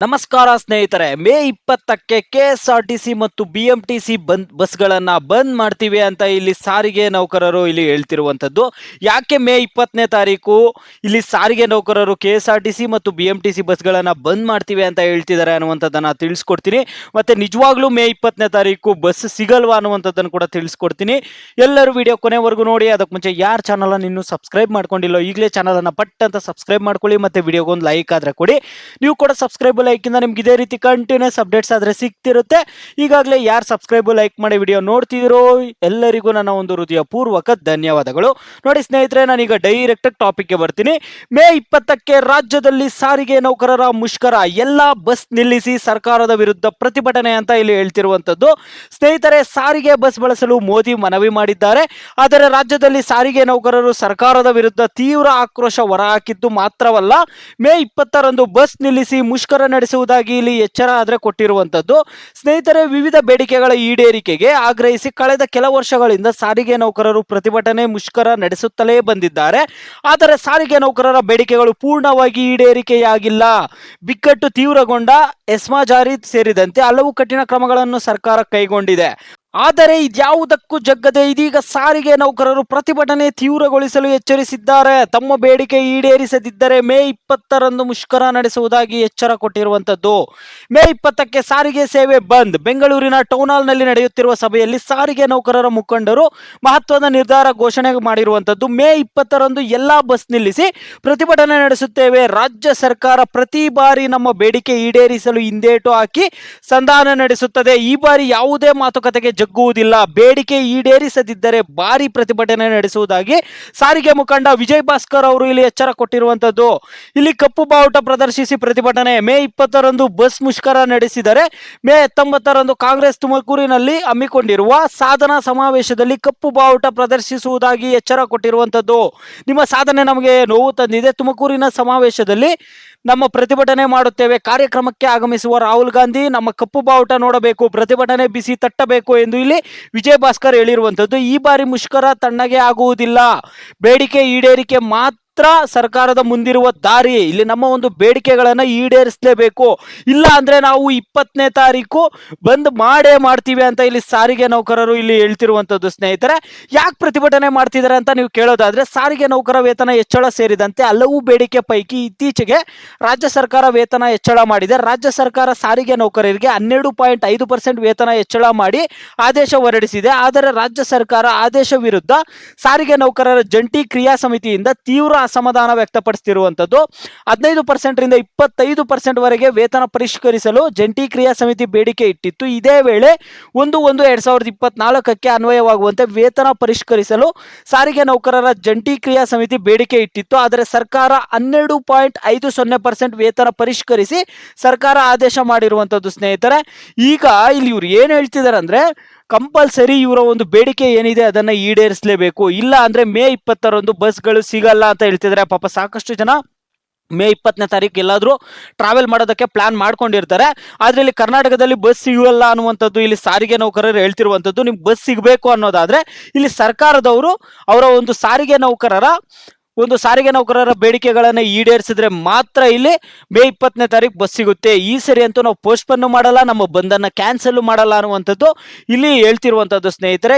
ನಮಸ್ಕಾರ ಸ್ನೇಹಿತರೆ, ಮೇ 20ಕ್ಕೆ KSRTC ಮತ್ತು BMTC ಬಸ್ಗಳನ್ನು ಬಂದ್ ಮಾಡ್ತೀವಿ ಅಂತ ಇಲ್ಲಿ ಸಾರಿಗೆ ನೌಕರರು ಇಲ್ಲಿ ಹೇಳ್ತಿರುವಂಥದ್ದು. ಯಾಕೆ ಮೇ 20ನೇ ತಾರೀಕು ಇಲ್ಲಿ ಸಾರಿಗೆ ನೌಕರರು KSRTC ಮತ್ತು BMTC ಬಸ್ಗಳನ್ನು ಬಂದ್ ಮಾಡ್ತೀವಿ ಅಂತ ಹೇಳ್ತಿದ್ದಾರೆ ಅನ್ನುವಂಥದ್ದನ್ನು ತಿಳಿಸ್ಕೊಡ್ತೀನಿ. ಮತ್ತೆ ನಿಜವಾಗ್ಲೂ ಮೇ 20ನೇ ತಾರೀಕು ಬಸ್ ಸಿಗಲ್ವಾ ಅನ್ನುವಂಥದ್ದನ್ನು ಕೂಡ ತಿಳಿಸ್ಕೊಡ್ತೀನಿ. ಎಲ್ಲರೂ ವಿಡಿಯೋ ಕೊನೆವರೆಗೂ ನೋಡಿ. ಅದಕ್ಕೆ ಮುಂಚೆ ಯಾರು ಚಾನಲನ್ನು ಇನ್ನೂ ಸಬ್ಸ್ಕ್ರೈಬ್ ಮಾಡ್ಕೊಂಡಿಲ್ಲೋ ಈಗಲೇ ಚಾನಲನ್ನು ಪಟ್ ಅಂತ ಸಬ್ಸ್ಕ್ರೈಬ್ ಮಾಡ್ಕೊಳ್ಳಿ. ಮತ್ತೆ ವಿಡಿಯೋಗೊಂದು ಲೈಕ್ ಆದರೆ ಕೊಡಿ. ನೀವು ಕೂಡ ಸಬ್ಸ್ಕ್ರೈಬ್ ಲೈಕ್ ಇಂದ ನಿಮ್ಗೆ ಇದೇ ರೀತಿ ಕಂಟಿನ್ಯೂಸ್ ಅಪ್ಡೇಟ್ಸ್ ಆದ್ರೆ ಸಿಗ್ತಿರುತ್ತೆ. ಈಗಾಗಲೇ ಯಾರು ಸಬ್ಸ್ಕ್ರೈಬ್ ಲೈಕ್ ಮಾಡಿ ವಿಡಿಯೋ ನೋಡ್ತಿದ್ರು ಎಲ್ಲರಿಗೂ ನನ್ನ ಒಂದು ಹೃದಯ ಪೂರ್ವಕ ಧನ್ಯವಾದಗಳು. ನೋಡಿ ಸ್ನೇಹಿತರೆ, ನಾನೀಗ ಡೈರೆಕ್ಟ್ ಟಾಪಿಕ್ಗೆ ಬರ್ತೀನಿ. ಮೇ 20ಕ್ಕೆ ರಾಜ್ಯದಲ್ಲಿ ಸಾರಿಗೆ ನೌಕರರ ಮುಷ್ಕರ, ಎಲ್ಲಾ ಬಸ್ ನಿಲ್ಲಿಸಿ ಸರ್ಕಾರದ ವಿರುದ್ಧ ಪ್ರತಿಭಟನೆ ಅಂತ ಇಲ್ಲಿ ಹೇಳ್ತಿರುವಂತದ್ದು. ಸ್ನೇಹಿತರೆ, ಸಾರಿಗೆ ಬಸ್ ಬಳಸಲು ಮೋದಿ ಮನವಿ ಮಾಡಿದ್ದಾರೆ. ಆದರೆ ರಾಜ್ಯದಲ್ಲಿ ಸಾರಿಗೆ ನೌಕರರು ಸರ್ಕಾರದ ವಿರುದ್ಧ ತೀವ್ರ ಆಕ್ರೋಶ ಹೊರಹಾಕಿದ್ದು ಮಾತ್ರವಲ್ಲ, ಮೇ 20ರಂದು ಬಸ್ ನಿಲ್ಲಿಸಿ ಮುಷ್ಕರ ನಡೆಸುವುದಾಗಿ ಇಲ್ಲಿ ಎಚ್ಚರ ಆದರೆ ಕೊಟ್ಟಿರುವಂತದ್ದು. ಸ್ನೇಹಿತರೆ, ವಿವಿಧ ಬೇಡಿಕೆಗಳ ಈಡೇರಿಕೆಗೆ ಆಗ್ರಹಿಸಿ ಕಳೆದ ಕೆಲ ವರ್ಷಗಳಿಂದ ಸಾರಿಗೆ ನೌಕರರು ಪ್ರತಿಭಟನೆ ಮುಷ್ಕರ ನಡೆಸುತ್ತಲೇ ಬಂದಿದ್ದಾರೆ. ಆದರೆ ಸಾರಿಗೆ ನೌಕರರ ಬೇಡಿಕೆಗಳು ಪೂರ್ಣವಾಗಿ ಈಡೇರಿಕೆಯಾಗಿಲ್ಲ. ಬಿಕ್ಕಟ್ಟು ತೀವ್ರಗೊಂಡ ಎಸ್ಮಾ ಜಾರಿ ಸೇರಿದಂತೆ ಹಲವು ಕಠಿಣ ಕ್ರಮಗಳನ್ನು ಸರ್ಕಾರ ಕೈಗೊಂಡಿದೆ. ಆದರೆ ಇದ್ಯಾವುದಕ್ಕೂ ಜಗ್ಗದೆ ಇದೀಗ ಸಾರಿಗೆ ನೌಕರರು ಪ್ರತಿಭಟನೆ ತೀವ್ರಗೊಳಿಸಲು ಎಚ್ಚರಿಸಿದ್ದಾರೆ. ತಮ್ಮ ಬೇಡಿಕೆ ಈಡೇರಿಸದಿದ್ದರೆ ಮೇ 20ರಂದು ಮುಷ್ಕರ ನಡೆಸುವುದಾಗಿ ಎಚ್ಚರ ಕೊಟ್ಟಿರುವಂತದ್ದು. ಮೇ 20ಕ್ಕೆ ಸಾರಿಗೆ ಸೇವೆ ಬಂದ್. ಬೆಂಗಳೂರಿನ ಟೌನ್ ಹಾಲ್ ನಲ್ಲಿ ನಡೆಯುತ್ತಿರುವ ಸಭೆಯಲ್ಲಿ ಸಾರಿಗೆ ನೌಕರರ ಮುಖಂಡರು ಮಹತ್ವದ ನಿರ್ಧಾರ ಘೋಷಣೆ ಮಾಡಿರುವಂತದ್ದು. ಮೇ 20ರಂದು ಎಲ್ಲಾ ಬಸ್ ನಿಲ್ಲಿಸಿ ಪ್ರತಿಭಟನೆ ನಡೆಸುತ್ತೇವೆ. ರಾಜ್ಯ ಸರ್ಕಾರ ಪ್ರತಿ ಬಾರಿ ನಮ್ಮ ಬೇಡಿಕೆ ಈಡೇರಿಸಲು ಹಿಂದೇಟು ಹಾಕಿ ಸಂಧಾನ ನಡೆಸುತ್ತದೆ. ಈ ಬಾರಿ ಯಾವುದೇ ಮಾತುಕತೆಗೆ ಜಗ್ಗುವುದಿಲ್ಲ. ಬೇಡಿಕೆ ಈಡೇರಿಸದಿದ್ದರೆ ಭಾರಿ ಪ್ರತಿಭಟನೆ ನಡೆಸುವುದಾಗಿ ಸಾರಿಗೆ ಮುಖಂಡ ವಿಜಯ್ ಭಾಸ್ಕರ್ ಅವರು ಇಲ್ಲಿ ಎಚ್ಚರ ಕೊಟ್ಟಿರುವಂತದ್ದು. ಇಲ್ಲಿ ಕಪ್ಪು ಬಾವುಟ ಪ್ರದರ್ಶಿಸಿ ಪ್ರತಿಭಟನೆ. ಮೇ 20ರಂದು ಬಸ್ ಮುಷ್ಕರ ನಡೆಸಿದರೆ ಮೇ 19ರಂದು ಕಾಂಗ್ರೆಸ್ ತುಮಕೂರಿನಲ್ಲಿ ಹಮ್ಮಿಕೊಂಡಿರುವ ಸಾಧನಾ ಸಮಾವೇಶದಲ್ಲಿ ಕಪ್ಪು ಬಾವುಟ ಪ್ರದರ್ಶಿಸುವುದಾಗಿ ಎಚ್ಚರ ಕೊಟ್ಟಿರುವಂತದ್ದು. ನಿಮ್ಮ ಸಾಧನೆ ನಮಗೆ ನೋವು ತಂದಿದೆ. ತುಮಕೂರಿನ ಸಮಾವೇಶದಲ್ಲಿ ನಮ್ಮ ಪ್ರತಿಭಟನೆ ಮಾಡುತ್ತೇವೆ. ಕಾರ್ಯಕ್ರಮಕ್ಕೆ ಆಗಮಿಸುವ ರಾಹುಲ್ ಗಾಂಧಿ ನಮ್ಮ ಕಪ್ಪು ಬಾವುಟ ನೋಡಬೇಕು, ಪ್ರತಿಭಟನೆ ಬಿಸಿ ತಟ್ಟಬೇಕು ಎಂದು ಇಲ್ಲಿ ವಿಜಯ್ ಭಾಸ್ಕರ್ ಹೇಳಿರುವಂತದ್ದು. ಈ ಬಾರಿ ಮುಷ್ಕರ ತಣ್ಣಗೆ ಆಗುವುದಿಲ್ಲ. ಬೇಡಿಕೆ ಈಡೇರಿಕೆ ಮಾತ್ರ ಸರ್ಕಾರದ ಮುಂದಿರುವ ದಾರಿ. ಇಲ್ಲಿ ನಮ್ಮ ಒಂದು ಬೇಡಿಕೆಗಳನ್ನು ಈಡೇರಿಸಲೇಬೇಕು. ಇಲ್ಲ ಅಂದ್ರೆ ನಾವು 20ನೇ ತಾರೀಕು ಬಂದ್ ಮಾಡೇ ಮಾಡ್ತೀವಿ ಅಂತ ಇಲ್ಲಿ ಸಾರಿಗೆ ನೌಕರರು ಇಲ್ಲಿ ಹೇಳ್ತಿರುವಂತದ್ದು. ಸ್ನೇಹಿತರೆ, ಯಾಕೆ ಪ್ರತಿಭಟನೆ ಮಾಡ್ತಿದ್ದಾರೆ ಅಂತ ನೀವು ಕೇಳೋದಾದ್ರೆ, ಸಾರಿಗೆ ನೌಕರ ವೇತನ ಹೆಚ್ಚಳ ಸೇರಿದಂತೆ ಹಲವು ಬೇಡಿಕೆ ಪೈಕಿ ಇತ್ತೀಚೆಗೆ ರಾಜ್ಯ ಸರ್ಕಾರ ವೇತನ ಹೆಚ್ಚಳ ಮಾಡಿದೆ. ರಾಜ್ಯ ಸರ್ಕಾರ ಸಾರಿಗೆ ನೌಕರರಿಗೆ 12.5% ವೇತನ ಹೆಚ್ಚಳ ಮಾಡಿ ಆದೇಶ ಹೊರಡಿಸಿದೆ. ಆದರೆ ರಾಜ್ಯ ಸರ್ಕಾರ ಆದೇಶ ವಿರುದ್ಧ ಸಾರಿಗೆ ನೌಕರರ ಜಂಟಿ ಕ್ರಿಯಾ ಸಮಿತಿಯಿಂದ ತೀವ್ರ ಅಸಮಾಧಾನ ವ್ಯಕ್ತಪಡಿಸುತ್ತಿರುವಂತದ್ದು. 15% ರಿಂದ 25% ವರೆಗೆ ವೇತನ ಪರಿಷ್ಕರಿಸಲು ಜಂಟಿ ಕ್ರಿಯಾ ಸಮಿತಿ ಬೇಡಿಕೆ ಇಟ್ಟಿತ್ತು. ಇದೇ ವೇಳೆ 1/1/2024ಕ್ಕೆ ಅನ್ವಯವಾಗುವಂತೆ ವೇತನ ಪರಿಷ್ಕರಿಸಲು ಸಾರಿಗೆ ನೌಕರರ ಜಂಟಿ ಕ್ರಿಯಾ ಸಮಿತಿ ಬೇಡಿಕೆ ಇಟ್ಟಿತ್ತು. ಆದರೆ ಸರ್ಕಾರ 12.50% ವೇತನ ಪರಿಷ್ಕರಿಸಿ ಸರ್ಕಾರ ಆದೇಶ ಮಾಡಿರುವಂತದ್ದು. ಸ್ನೇಹಿತರೆ, ಈಗ ಇಲ್ಲಿ ಇವ್ರು ಏನ್ ಹೇಳ್ತಿದ್ದಾರೆ ಅಂದ್ರೆ, ಕಂಪಲ್ಸರಿ ಇವರ ಒಂದು ಬೇಡಿಕೆ ಏನಿದೆ ಅದನ್ನ ಈಡೇರಿಸಲೇಬೇಕು. ಇಲ್ಲ ಅಂದ್ರೆ ಮೇ 20ರಂದು ಬಸ್ಗಳು ಸಿಗಲ್ಲ ಅಂತ ಹೇಳ್ತಿದ್ದಾರೆ. ಪಾಪ ಸಾಕಷ್ಟು ಜನ ಮೇ 20ನೇ ತಾರೀಕು ಎಲ್ಲಾದ್ರೂ ಟ್ರಾವೆಲ್ ಮಾಡೋದಕ್ಕೆ ಪ್ಲಾನ್ ಮಾಡ್ಕೊಂಡಿರ್ತಾರೆ. ಆದ್ರೆ ಇಲ್ಲಿ ಕರ್ನಾಟಕದಲ್ಲಿ ಬಸ್ ಸಿಗಲ್ಲ ಅನ್ನುವಂಥದ್ದು ಇಲ್ಲಿ ಸಾರಿಗೆ ನೌಕರರು ಹೇಳ್ತಿರುವಂತದ್ದು. ನಿಮ್ಗೆ ಬಸ್ ಸಿಗಬೇಕು ಅನ್ನೋದಾದ್ರೆ ಇಲ್ಲಿ ಸರ್ಕಾರದವರು ಅವರ ಒಂದು ಸಾರಿಗೆ ನೌಕರರ ಬೇಡಿಕೆಗಳನ್ನು ಈಡೇರಿಸಿದ್ರೆ ಮಾತ್ರ ಇಲ್ಲಿ ಮೇ 20ನೇ ತಾರೀಕು ಬಸ್ ಸಿಗುತ್ತೆ. ಈ ಸರಿ ಅಂತೂ ನಾವು ಪೋಸ್ಟ್ಪೋನ್ ಮಾಡಲ್ಲ, ನಮ್ಮ ಬಂದನ್ನ ಕ್ಯಾನ್ಸಲ್ ಮಾಡಲ್ಲ ಅನ್ನುವಂಥದ್ದು ಇಲ್ಲಿ ಹೇಳ್ತಿರುವಂತದ್ದು. ಸ್ನೇಹಿತರೆ,